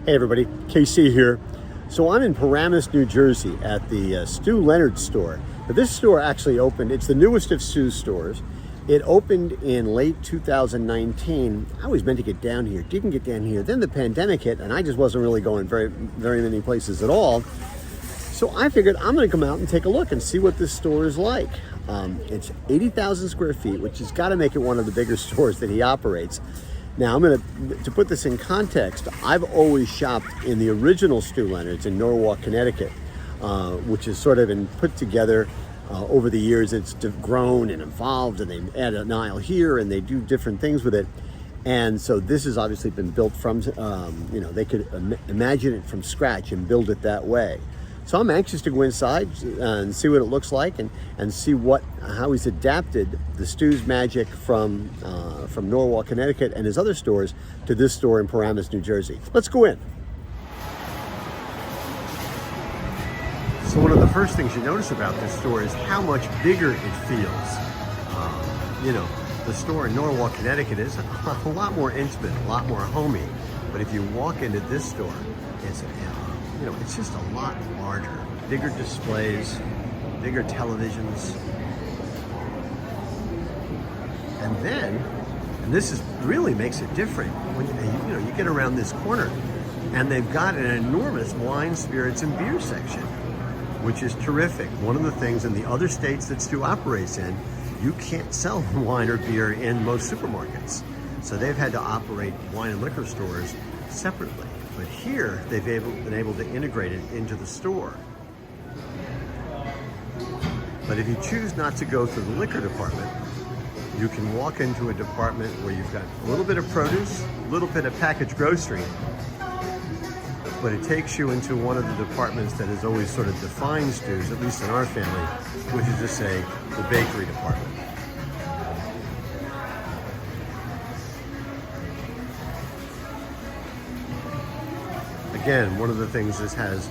Hey everybody, KC here. So I'm in Paramus, New Jersey at the Leonard store. Now, this store actually opened, it's the newest of Stu's stores. It opened in late 2019. I was meant to get down here, didn't get down here. Then the pandemic hit and I just wasn't really going very many places at all. So I figured I'm gonna come out and take a look and see what this store is like. It's 80,000 square feet, which has got to make it one of the bigger stores that he operates. Now, to put this in context, I've always shopped in the original Stu Leonard's in Norwalk, Connecticut, which has sort of been put together over the years. It's grown and evolved, and they add an aisle here, and they do different things with it. And so this has obviously been built from, they could imagine it from scratch and build it that way. So I'm anxious to go inside and see what it looks like and see how he's adapted the Stu's magic from Norwalk, Connecticut and his other stores to this store in Paramus, New Jersey. Let's go in. So one of the first things you notice about this store is how much bigger it feels. The store in Norwalk, Connecticut is a lot more intimate, a lot more homey. But if you walk into this store, it's just a lot larger, bigger displays, bigger televisions. And this really makes it different when you get around this corner and they've got an enormous wine, spirits, and beer section, which is terrific. One of the things in the other states that Stu operates in, you can't sell wine or beer in most supermarkets. So they've had to operate wine and liquor stores separately. But here, they've been able to integrate it into the store. But if you choose not to go through the liquor department, you can walk into a department where you've got a little bit of produce, a little bit of packaged grocery, but it takes you into one of the departments that has always sort of defined Stu's, at least in our family, which is to say, the bakery department. Again, one of the things this has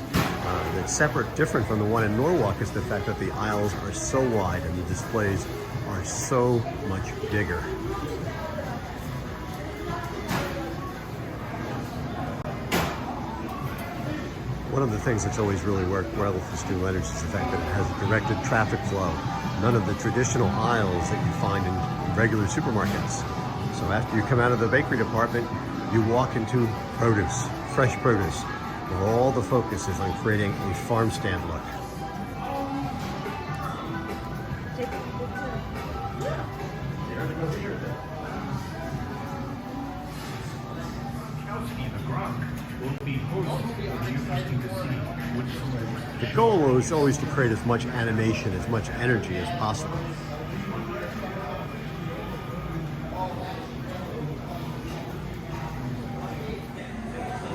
that's separate, different from the one in Norwalk is the fact that the aisles are so wide and the displays are so much bigger. One of the things that's always really worked well for Stu Leonard's is the fact that it has a directed traffic flow. None of the traditional aisles that you find in regular supermarkets. So after you come out of the bakery department, you walk into produce. Fresh produce, where all the focus is on creating a farm stand look. The goal is always to create as much animation, as much energy as possible.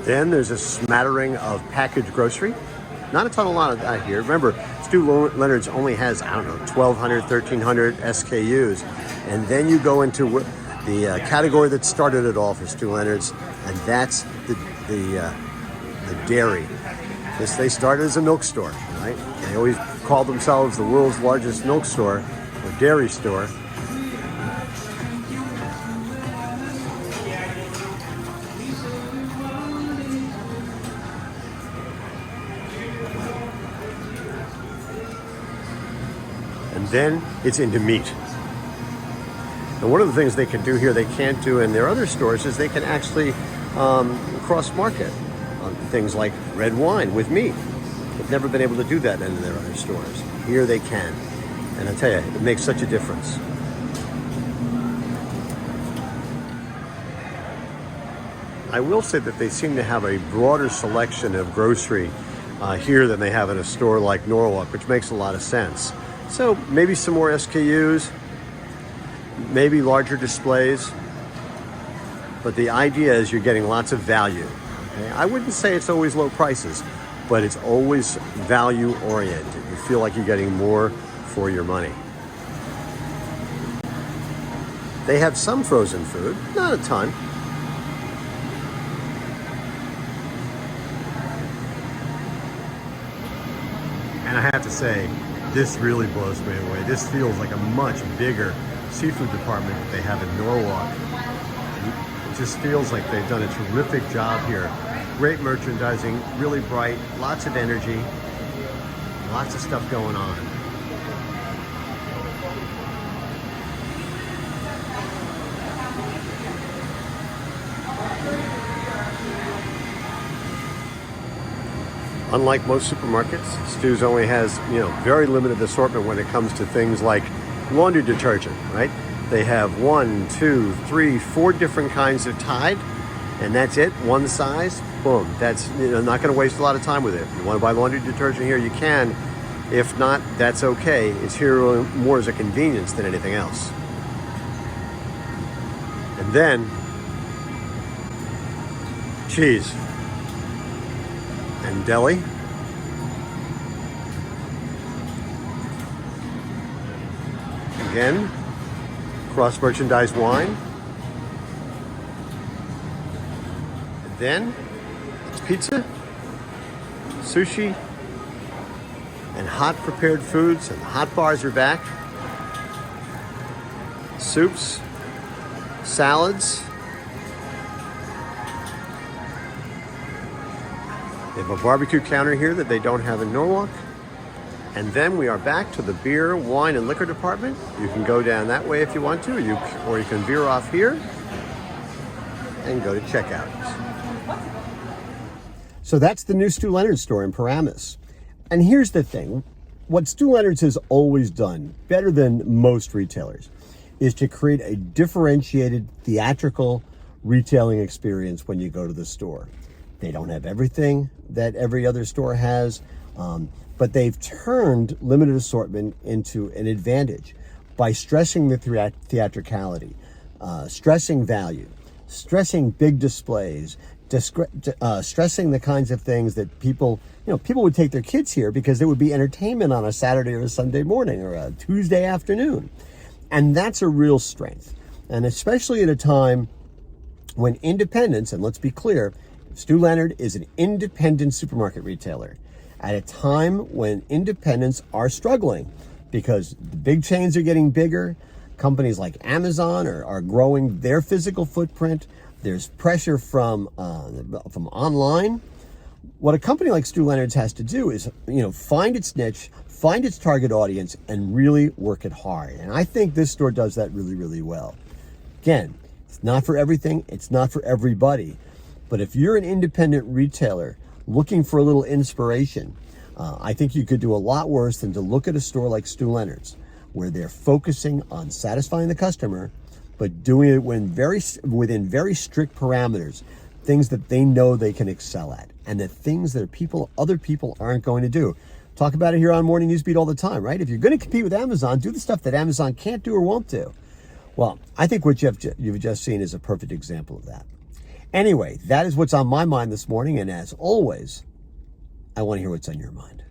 Then there's a smattering of packaged grocery. Not a lot of that here. Remember, Stu Leonard's only has, 1,200, 1,300 SKUs. And then you go into the category that started it all for Stu Leonard's, and that's the dairy. They started as a milk store, right? They always called themselves the world's largest milk store or dairy store. And then it's into meat. And one of the things they can do here they can't do in their other stores is they can actually cross-market on things like red wine with meat. They've never been able to do that in their other stores. Here they can. And I tell you, it makes such a difference. I will say that they seem to have a broader selection of grocery here than they have in a store like Norwalk, which makes a lot of sense. So maybe some more SKUs, maybe larger displays, but the idea is you're getting lots of value. Okay? I wouldn't say it's always low prices, but it's always value oriented. You feel like you're getting more for your money. They have some frozen food, not a ton. And I have to say, this really blows me away. This feels like a much bigger seafood department that they have in Norwalk. It just feels like they've done a terrific job here Great merchandising, really bright, lots of energy, lots of stuff going on. Unlike most supermarkets, Stu's only has, very limited assortment when it comes to things like laundry detergent, right? They have 1, 2, 3, 4 different kinds of Tide, and that's it, one size, boom. That's, not gonna waste a lot of time with it. If you wanna buy laundry detergent here, you can. If not, that's okay. It's here more as a convenience than anything else. And then, cheese. And deli. Again, cross-merchandise wine. And then, it's pizza, sushi, and hot prepared foods, and the hot bars are back. Soups, salads. They have a barbecue counter here that they don't have in Norwalk. And then we are back to the beer, wine, and liquor department. You can go down that way if you want to, or you can veer off here and go to checkout. So that's the new Stu Leonard store in Paramus. And here's the thing. What Stu Leonard's has always done, better than most retailers, is to create a differentiated theatrical retailing experience when you go to the store. They don't have everything that every other store has, but they've turned limited assortment into an advantage by stressing the theatricality, stressing value, stressing big displays, stressing the kinds of things that people would take their kids here because it would be entertainment on a Saturday or a Sunday morning or a Tuesday afternoon. And that's a real strength. And especially at a time when independents, and let's be clear, Stu Leonard is an independent supermarket retailer at a time when independents are struggling because the big chains are getting bigger. Companies like Amazon are growing their physical footprint. There's pressure from online. What a company like Stu Leonard's has to do is, find its niche, find its target audience, and really work it hard. And I think this store does that really, really well. Again, it's not for everything. It's not for everybody. But if you're an independent retailer looking for a little inspiration, I think you could do a lot worse than to look at a store like Stu Leonard's, where they're focusing on satisfying the customer, but doing it within very strict parameters, things that they know they can excel at, and the things that other people aren't going to do. Talk about it here on Morning Newsbeat all the time, right? If you're going to compete with Amazon, do the stuff that Amazon can't do or won't do. Well, I think what you've just seen is a perfect example of that. Anyway, that is what's on my mind this morning, and as always, I want to hear what's on your mind.